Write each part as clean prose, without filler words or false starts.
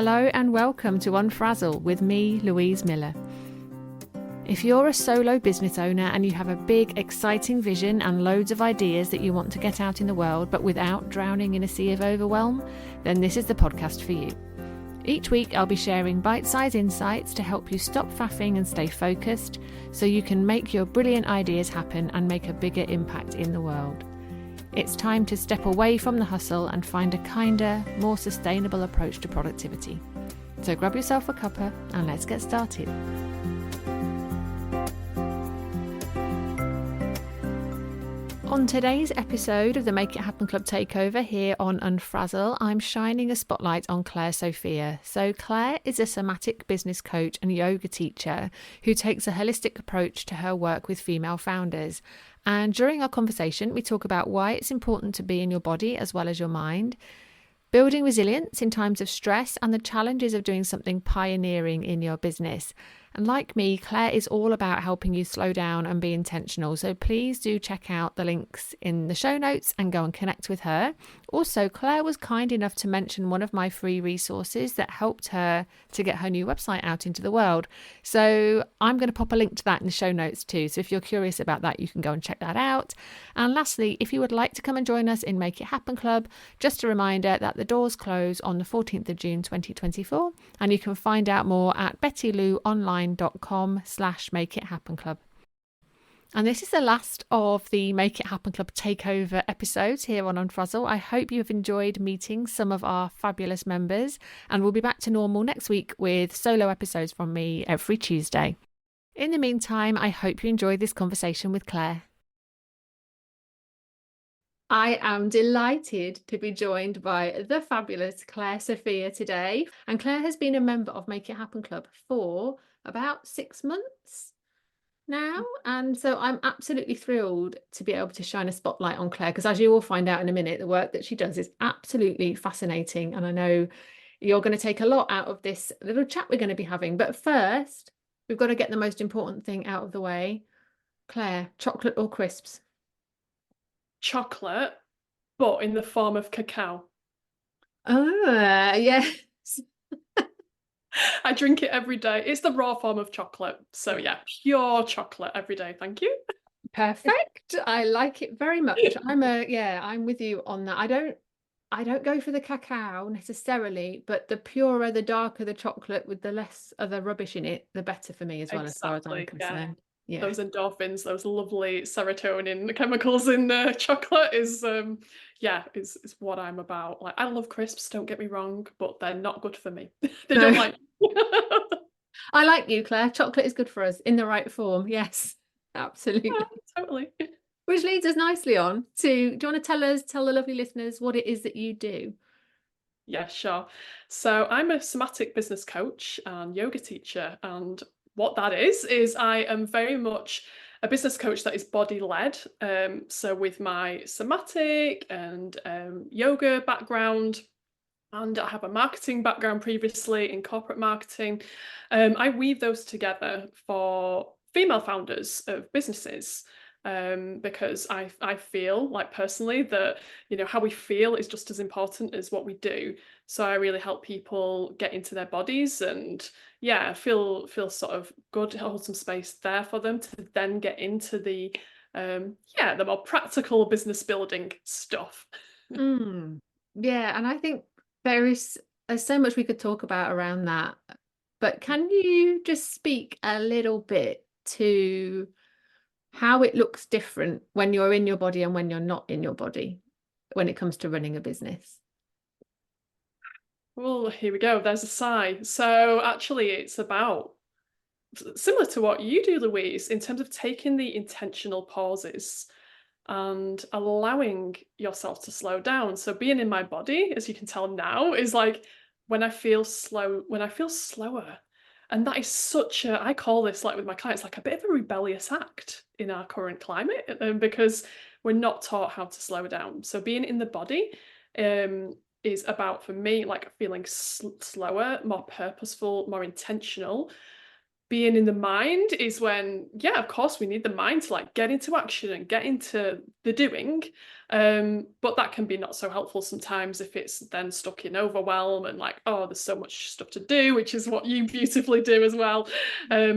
Hello and welcome to Unfrazzle with me, Louise Miller. If you're a solo business owner and you have a big, exciting vision and loads of ideas that you want to get out in the world, but without drowning in a sea of overwhelm, then this is the podcast for you. Each week I'll be sharing bite-sized insights to help you stop faffing and stay focused so you can make your brilliant ideas happen and make a bigger impact in the world. It's time to step away from the hustle and find a kinder, more sustainable approach to productivity. So grab yourself a cuppa and let's get started. On today's episode of the Make It Happen Club takeover here on Unfrazzle, I'm shining a spotlight on Claire Sophia. So Claire is a somatic business coach and yoga teacher who takes a holistic approach to her work with female founders. And during our conversation, we talk about why it's important to be in your body as well as your mind, building resilience in times of stress, and the challenges of doing something pioneering in your business. And like me, Claire is all about helping you slow down and be intentional. So please do check out the links in the show notes and go and connect with her. Also, Claire was kind enough to mention one of my free resources that helped her to get her new website out into the world. So I'm going to pop a link to that in the show notes too. So if you're curious about that, you can go and check that out. And lastly, if you would like to come and join us in Make It Happen Club, just a reminder that the doors close on the 14th of June 2024, and you can find out more at bettylouonline.com/Make It Happen Club. And this is the last of the Make It Happen Club takeover episodes here on Unfrazzle. I hope you have enjoyed meeting some of our fabulous members, and we'll be back to normal next week with solo episodes from me every Tuesday. In the meantime, I hope you enjoyed this conversation with Claire. I am delighted to be joined by the fabulous Claire Sophia today. And Claire has been a member of Make It Happen Club for about 6 months now. And so I'm absolutely thrilled to be able to shine a spotlight on Claire, because as you will find out in a minute, the work that she does is absolutely fascinating. And I know you're going to take a lot out of this little chat we're going to be having. But first, we've got to get the most important thing out of the way. Claire, chocolate or crisps? Chocolate, but in the form of cacao. Yes. I drink it every day. It's the raw form of chocolate. So yeah, pure chocolate every day. Thank you. Perfect. I like it very much. I'm with you on that. I don't go for the cacao necessarily, but the purer, the darker the chocolate with the less of the rubbish in it, the better for me as well, as far as I'm concerned. Yeah. Those endorphins, those lovely serotonin chemicals in chocolate is what I'm about. Like, I love crisps, don't get me wrong, but they're not good for me. They don't like I like you, Claire. Chocolate is good for us in the right form. Yes, absolutely. Yeah, totally. Which leads us nicely on to, do you want to tell the lovely listeners what it is that you do? Yeah, sure. So I'm a somatic business coach and yoga teacher, and what that is I am very much a business coach that is body-led. So with my somatic and yoga background, and I have a marketing background previously in corporate marketing, I weave those together for female founders of businesses. Because I feel like personally that, how we feel is just as important as what we do. So I really help people get into their bodies and feel sort of good, hold some space there for them to then get into the more practical business building stuff. Yeah, and I think there's so much we could talk about around that. But can you just speak a little bit to how it looks different when you're in your body and when you're not in your body when it comes to running a business? Well, here we go. There's a sigh. So actually, it's about similar to what you do, Louise, in terms of taking the intentional pauses and allowing yourself to slow down. So being in my body, as you can tell now, is like when I feel slower. And that is I call this, like with my clients, like a bit of a rebellious act in our current climate, because we're not taught how to slow down. So being in the body is about, for me, like feeling slower, more purposeful, more intentional, being in the mind is when, yeah, of course, we need the mind to like get into action and get into the doing. But that can be not so helpful sometimes if it's then stuck in overwhelm and like, oh, there's so much stuff to do, which is what you beautifully do as well.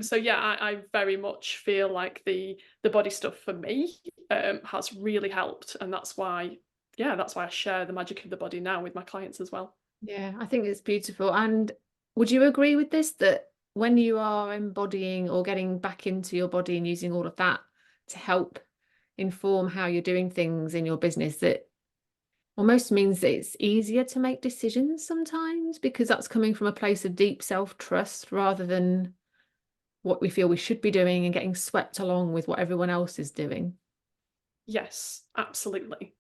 So yeah, I very much feel like the body stuff for me has really helped, and that's why, yeah, that's why I share the magic of the body now with my clients as well. Yeah, I think it's beautiful. And would you agree with this, that when you are embodying or getting back into your body and using all of that to help inform how you're doing things in your business, that almost means that it's easier to make decisions sometimes because that's coming from a place of deep self-trust rather than what we feel we should be doing and getting swept along with what everyone else is doing? Yes, absolutely.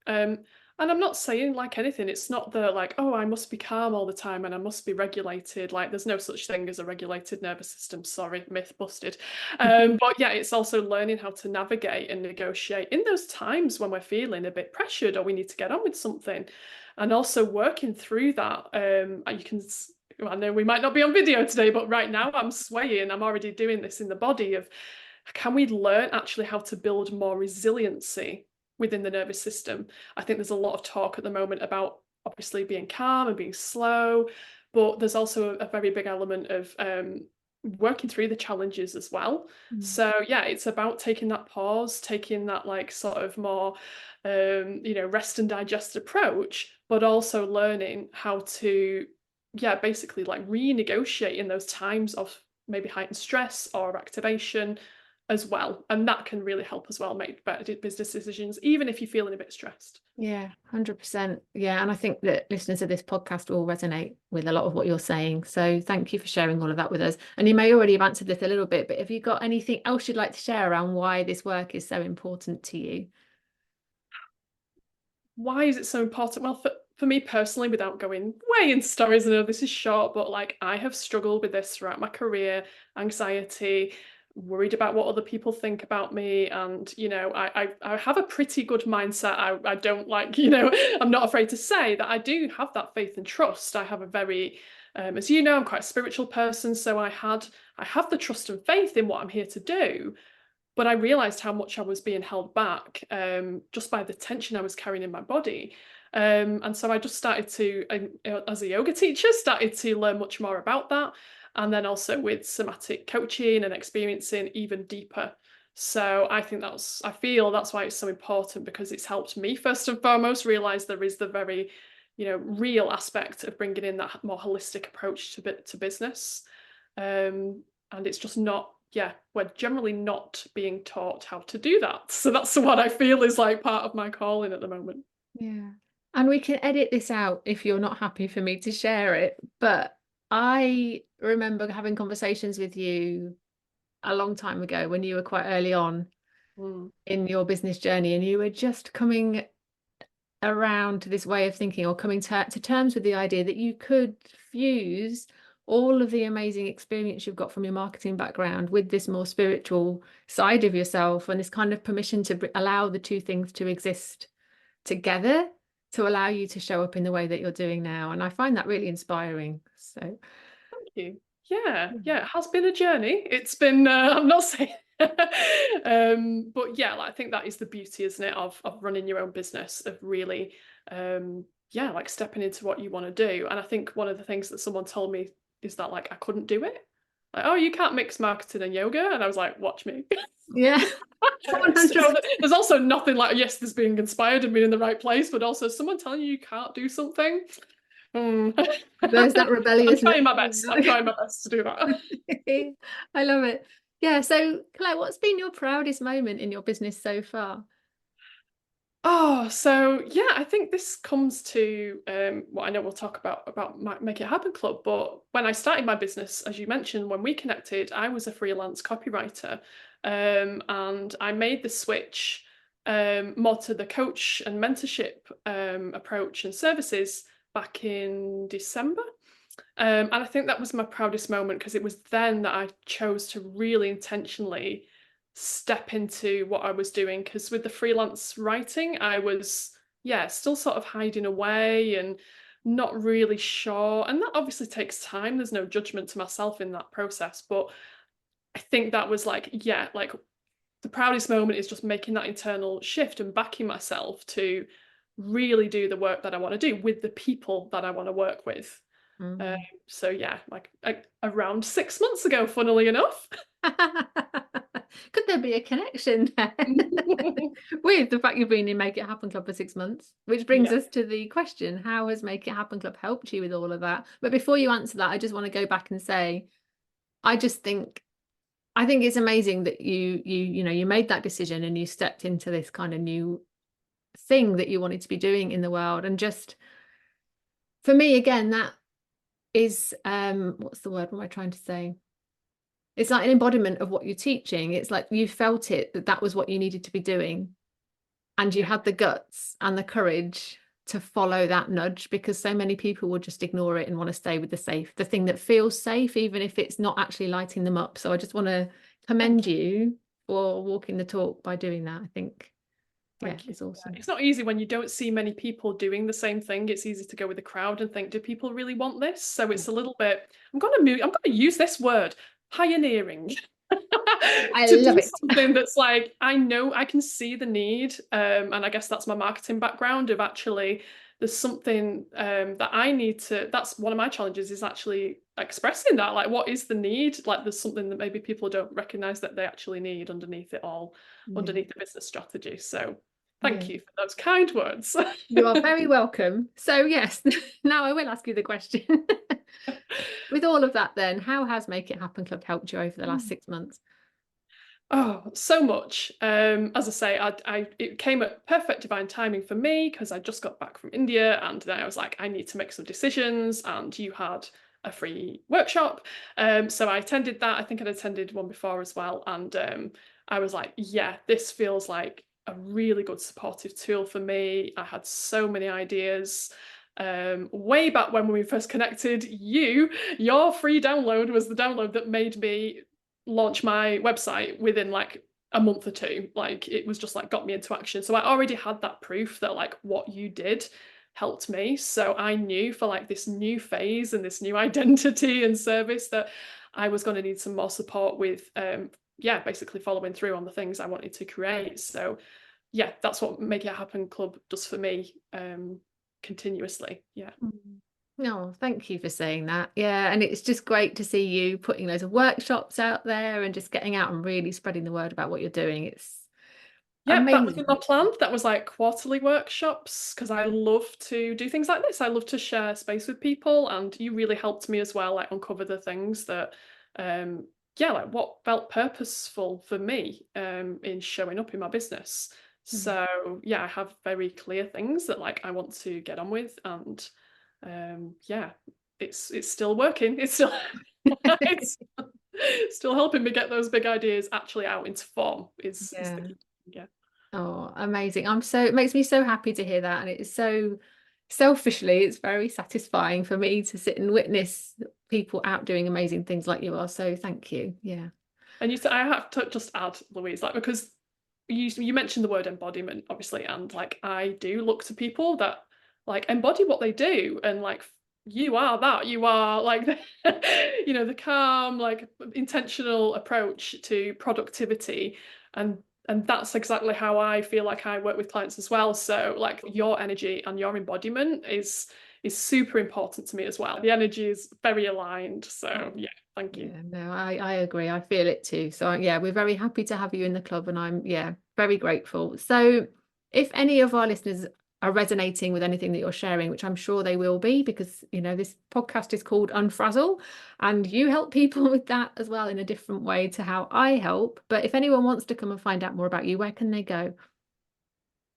And I'm not saying like anything, it's not the like, oh, I must be calm all the time and I must be regulated. Like, there's no such thing as a regulated nervous system. Sorry, myth busted. But yeah, it's also learning how to navigate and negotiate in those times when we're feeling a bit pressured or we need to get on with something, and also working through that. And you can, I know we might not be on video today, but right now I'm swaying. I'm already doing this in the body of, can we learn actually how to build more resiliency within the nervous system? I think there's a lot of talk at the moment about obviously being calm and being slow, but there's also a very big element of working through the challenges as well. So yeah, it's about taking that pause, taking that like sort of more rest and digest approach, but also learning how to, yeah, basically like renegotiate in those times of maybe heightened stress or activation as well. And that can really help as well make better business decisions, even if you're feeling a bit stressed. Yeah, 100%. Yeah, and I think that listeners of this podcast will resonate with a lot of what you're saying. So thank you for sharing all of that with us. And you may already have answered this a little bit, but have you got anything else you'd like to share around why this work is so important to you? Why is it so important? Well, for me personally, without going way into stories, I know this is short, but like I have struggled with this throughout my career, anxiety, worried about what other people think about me. And, I have a pretty good mindset. I don't like, I'm not afraid to say that I do have that faith and trust. I have a very, as you know, I'm quite a spiritual person. So I have the trust and faith in what I'm here to do. But I realized how much I was being held back just by the tension I was carrying in my body. And so I just started to, as a yoga teacher, started to learn much more about that. And then also with somatic coaching and experiencing even deeper. So I feel that's why it's so important, because it's helped me first and foremost realize there is the very, real aspect of bringing in that more holistic approach to business. And it's just not, yeah, we're generally not being taught how to do that. So that's what I feel is like part of my calling at the moment. Yeah. And we can edit this out if you're not happy for me to share it. But I remember having conversations with you a long time ago when you were quite early on Mm. in your business journey and you were just coming around to this way of thinking, or coming to terms with the idea that you could fuse all of the amazing experience you've got from your marketing background with this more spiritual side of yourself, and this kind of permission to allow the two things to exist together to allow you to show up in the way that you're doing now. And I find that really inspiring. So Thank you. Yeah, it has been a journey. It's been, I'm not saying, but yeah, like, I think that is the beauty, isn't it, of running your own business, of really, yeah, like stepping into what you want to do. And I think one of the things that someone told me is that like I couldn't do it. Like, oh, you can't mix marketing and yoga. And I was like, watch me. yeah. So there's also nothing like, yes, there's being inspired and being in the right place, but also someone telling you can't do something. There's that rebellious. I'm trying my best. I'm trying my best to do that. I love it. Yeah. So, Claire, what's been your proudest moment in your business so far? Oh, so yeah, I think this comes to what I know we'll talk about Make It Happen Club. But when I started my business, as you mentioned, when we connected, I was a freelance copywriter, and I made the switch more to the coach and mentorship approach and services back in December. And I think that was my proudest moment, because it was then that I chose to really intentionally step into what I was doing. Because with the freelance writing, I was, yeah, still sort of hiding away and not really sure. And that obviously takes time. There's no judgment to myself in that process. But I think that was like, yeah, like the proudest moment is just making that internal shift and backing myself to really do the work that I want to do with the people that I want to work with. Um, Mm. so yeah, like around 6 months ago, funnily enough. Could there be a connection there with the fact you've been in Make It Happen Club for 6 months? Which brings Yeah, us to the question, how has Make It Happen Club helped you with all of that? But before you answer that, I just want to go back and say, I just think I think it's amazing that you made that decision and you stepped into this kind of new thing that you wanted to be doing in the world. And just for me, again, that is what's the word? What am I trying to say? It's like an embodiment of what you're teaching. It's like you felt it that that was what you needed to be doing, and you yeah, had the guts and the courage to follow that nudge, because so many people will just ignore it and want to stay with the thing that feels safe, even if it's not actually lighting them up. So I just want to commend thank you. you for walking the talk by doing that. I think, yeah, Thank you. it's Yeah, awesome. it's not easy when you don't see many people doing the same thing. It's easy to go with the crowd and think, do people really want this? So it's a little bit, I'm gonna use this word, pioneering. I To love do it. something that's like, I know I can see the need. And I guess that's my marketing background of actually there's something that I need to, that's one of my challenges is actually expressing that. Like, what is the need? Like, there's something that maybe people don't recognize that they actually need underneath it all, Yeah, underneath the business strategy. So yeah. thank you for those kind words. You are very welcome. So yes, now I will ask you the question. With all of that, then, how has Make It Happen Club helped you over the last 6 months? Oh, so much. As I say, it came at perfect divine timing for me because I just got back from India and then I was like, I need to make some decisions. And you had a free workshop. So I attended that. I think I'd attended one before as well. And I was like, yeah, this feels like a really good supportive tool for me. I had so many ideas. Way back when we first connected, your free download was the download that made me launch my website within like a month or two. Like it was just like got me into action. So I already had that proof that like what you did helped me. So I knew for like this new phase and this new identity and service that I was going to need some more support with yeah, basically following through on the things I wanted to create. So yeah, that's what Make It Happen Club does for me continuously. Yeah. No, thank you for saying that. Yeah, and it's just great to see you putting loads of workshops out there and just getting out and really spreading the word about what you're doing. It's Yep, that was in amazing. my plan. That was like quarterly workshops because I love to do things like this. I love to share space with people, and you really helped me as well, like uncover the things that, yeah, like what felt purposeful for me, in showing up in my business. Mm. So yeah, I have very clear things that like I want to get on with, and yeah, it's still working. It's still it's still helping me get those big ideas actually out into form. Is the Yeah. key. Yeah. Oh, amazing. It makes me so happy to hear that. And it's so selfishly, it's very satisfying for me to sit and witness people out doing amazing things like you are. So thank you. Yeah. And I have to just add, Louise, like because you mentioned the word embodiment, obviously, and like I do look to people that like embody what they do, and like you are that. You are like the calm, like intentional approach to productivity, and that's exactly how I feel like I work with clients as well. So like your energy and your embodiment is super important to me as well. The energy is very aligned. So yeah, thank you. Yeah, no, I agree. I feel it too. So yeah, we're very happy to have you in the club, and I'm yeah, very grateful. So if any of our listeners are resonating with anything that you're sharing, which I'm sure they will be, because this podcast is called Unfrazzle, and you help people with that as well in a different way to how I help. But if anyone wants to come and find out more about you, where can they go?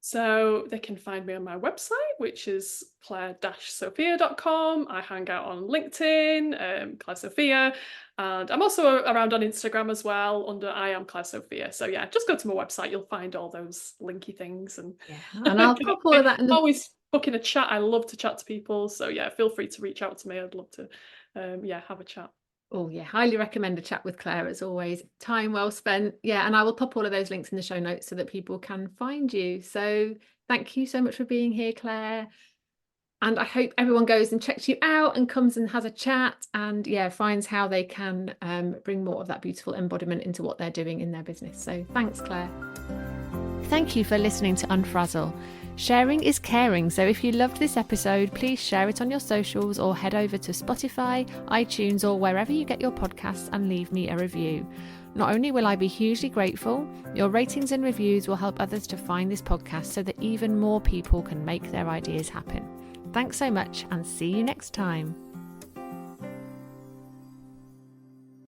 So they can find me on my website, which is claire-sophia.com. I hang out on LinkedIn, Claire Sophia, and I'm also around on Instagram as well under I am Claire Sophia. So yeah, just go to my website. You'll find all those linky things and Yeah, and I'll connect pop all of me. that in the Always booking a chat. I love to chat to people. So yeah, feel free to reach out to me. I'd love to yeah, have a chat. Oh yeah, highly recommend a chat with Claire as always. Time well spent. Yeah, and I will pop all of those links in the show notes so that people can find you. So thank you so much for being here, Claire. And I hope everyone goes and checks you out and comes and has a chat and finds how they can bring more of that beautiful embodiment into what they're doing in their business. So thanks, Claire. Thank you for listening to Unfrazzle. Sharing is caring, so if you loved this episode, please share it on your socials or head over to Spotify, iTunes, or wherever you get your podcasts and leave me a review. Not only will I be hugely grateful, your ratings and reviews will help others to find this podcast so that even more people can make their ideas happen. Thanks so much and see you next time.